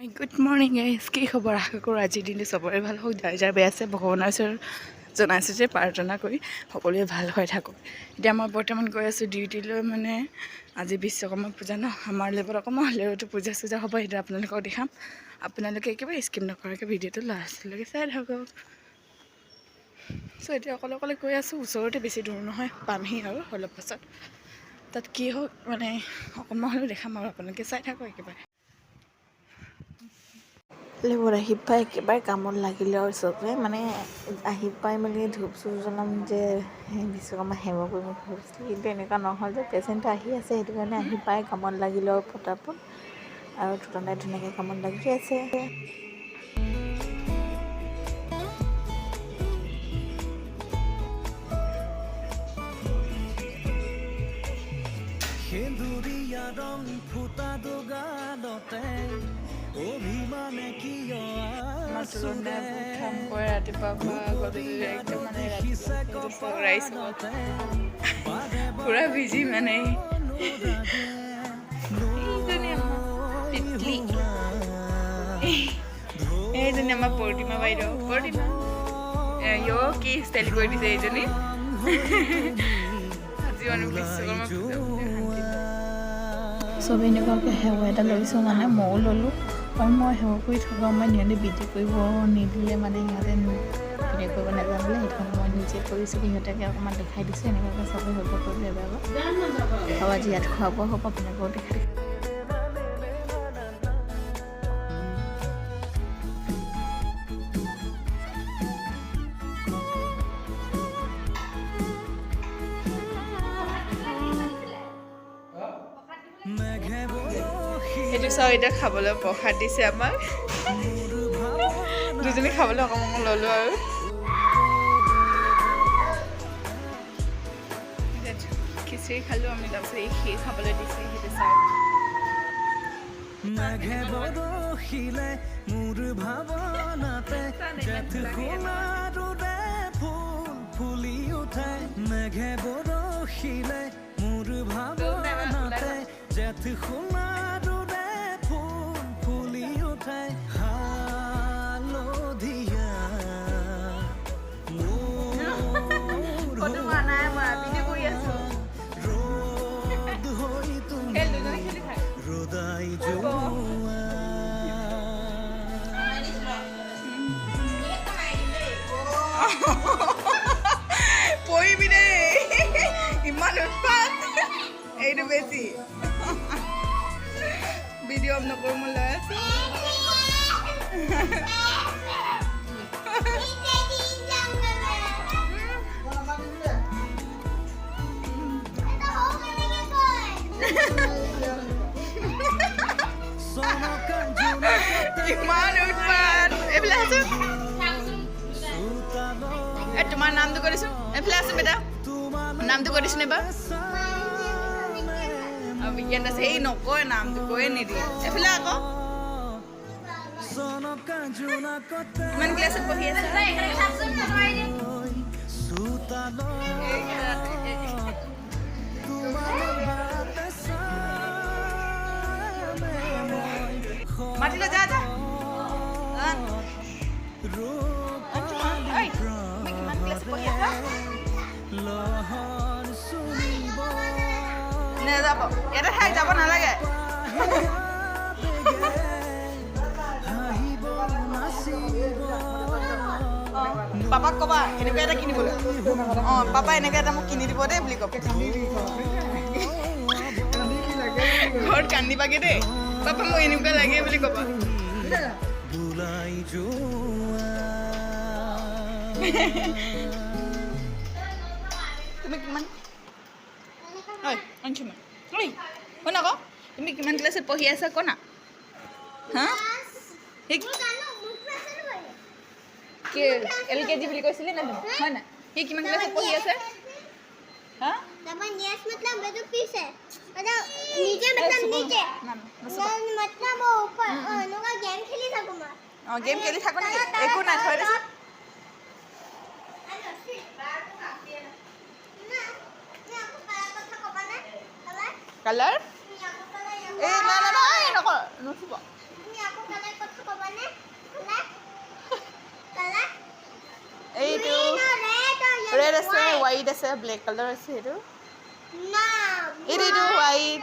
Good morning guys, কি খবৰ? আশা কৰোঁ আজিৰ দিনটো চবৰে ভাল হওক। যাৰ যাৰ বেয়া আছে ভগৱানৰ ওচৰত জনাইছোঁ যে প্ৰাৰ্থনা কৰি সকলোৱে ভাল হৈ থাকক। এতিয়া মই বৰ্তমান গৈ আছোঁ ডিউটিলৈ। মানে আজি বিশ্বকৰ্মা পূজা ন, আমাৰ লেবত অকণমান হ'লেওতো পূজা চূজা হ'ব। সেইটো আপোনালোকক দেখাম। আপোনালোকে একেবাৰে স্কিপ নকৰাকৈ ভিডিঅ'টো লাষ্টলৈকে চাই থাকক। চ' এতিয়া অকলে অকলে গৈ আছোঁ, ওচৰতে, বেছি দূৰ নহয়, পামহি আৰু অলপ পাছত। তাত কি হওক মানে অকণমান হ'লেও দেখাম আৰু আপোনালোকে চাই থাকক একেবাৰে। লেবত আহি পাই একেবাৰে কামত লাগিলে আৰু চবে মানে আহি পাই মেলি ধূপ চুপ জ্বলাম যে বিশ্বকৰ্মা সেৱা কৰিম ভাবিছিলোঁ, কিন্তু এনেকুৱা নহ'ল যে পেচেণ্টটো আহি আছে। সেইটো কাৰণে আহি পাই কামত লাগিলে আৰু পটাপট, আৰু তুলনাই ধুনীয়াকৈ কামত লাগি আছে। সেন্দুৰীয়া ৰং ফুটা দুগালতে অভিমানে কিয় আমাৰ তুলনাই বহুত কাম কৰে ৰাতিপুৱা পৰা গধূলি একদম মানে ৰাতিপুৱা পুৰা বিজি মানে। এইজনী আমাৰ প্ৰতিমা বাইদেউ। প্ৰতিমা কি ষ্টাইল কৰি দিছে এইজনী। আজি মানে বিশ্বকৰ্মা পূজা চবেই এনেকুৱাকৈ সেৱা এটা লৈছোঁ, মানে ময়ো ল'লোঁ। আৰু মই সেৱা কৰি থকা মই সিহঁতে বিক্ৰী কৰিব নিদিলে, মানে সিহঁতে বিক্ৰী কৰিব নাজানিলে। সেইটো কাৰণে মই নিজে কৰিছোঁ, সিহঁতকে অকণমান দেখাই দিছোঁ। এনেকুৱাকৈ চবেই সেৱা কৰিলে এবাৰ আৰু আজি ইয়াত খোৱা বোৱা হ'ব, আপোনালোকেও দেখাই দিম। সেইটো চাওঁ, এতিয়া খাবলৈ প্ৰসাদ দিছে আমাক। দুজনী খাবলৈ অকণমান ল'লোঁ আৰু খিচিৰি খালোঁ আমি। তাৰপিছত এই খীৰ খাবলৈ দিছে, সেইটো চাওঁ। মেঘে বৰষিলে মোৰ ভাৱনাতে জেঠ সোণাৰুৰে ফুল ফুলি উঠে। মেঘে বৰষিলে মোৰ ভাৱনাতে জেঠ সোণাৰুৰে ফুল ফুলি উঠে। হালধীয়া ৰ'দ হৈ তুমি ৰদাই যোৱা। পৰিবি দেই, ইমান উৎপাত। এইটো বেছি ভিডিঅ' অফ নকৰোঁ, মই লৈ আছোঁ। ইমান উৎপাত। এইফালে আছো, তোমাৰ নামটো কৈ দিছোঁ। এইফালে আছো বেটা, নামটো কৈ দিছোঁ এবাৰ। বিজ্ঞান আছে, সেই নকয় নামটো, কৈয়ে নিদিয়ে। এইফালে আকৌ কিমান ক্লাছত পঢ়ি আছে? মাতিলে যা যা। কিমান ক্লাছত পঢ়ি আছা? নেযাব, ইয়াতে থাক, যাব নালাগে। পাপাক ক'বা এনেকুৱা এটা কিনিবলৈ। অঁ, পাপা এনেকৈ এটা মোক কিনি দিব দেই বুলি ক'ব। ঘৰত কান্দিবাগে দেই, পাপা মোক এনেকুৱা লাগে বুলি ক'বা। তুমি কিমান শুন আকৌ, তুমি কিমান ক্লাছত পঢ়ি আছা ক না? হা, LKG বুলি কৈছিলে না তুমি, হয় না? সি কিমান ক্লাছত পঢ়ি আছে? হা, অঁ, গেম খেলি থাকো নেকি? একো নাই, থৈ দেচোন। কালাৰ এই নাই নাই নাই, নকওঁ, নুঠুব। হোৱাইট আছে ব্লেক কালাৰ আছে এইটো এইটো হোৱাইট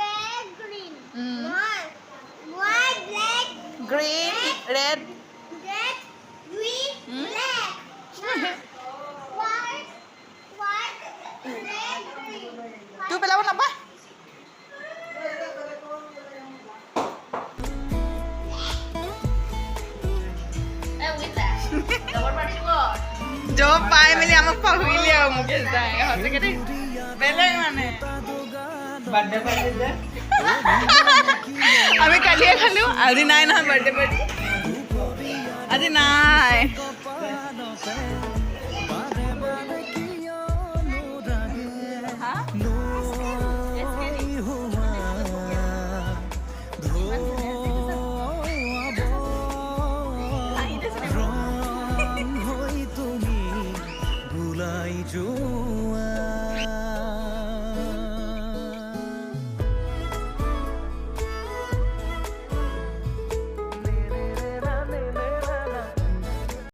গ্ৰীণ ৰেড তোৰ পেলাব নাপায় জব পাই মেলি আমাক পাহৰিলে আৰু মুকেশ দাই সঁচাকে দেই বেলেগ মানে আমি কালিয়ে খালো আজি নাই নহয় বাৰ্থডে পাৰ্টি আজি নাই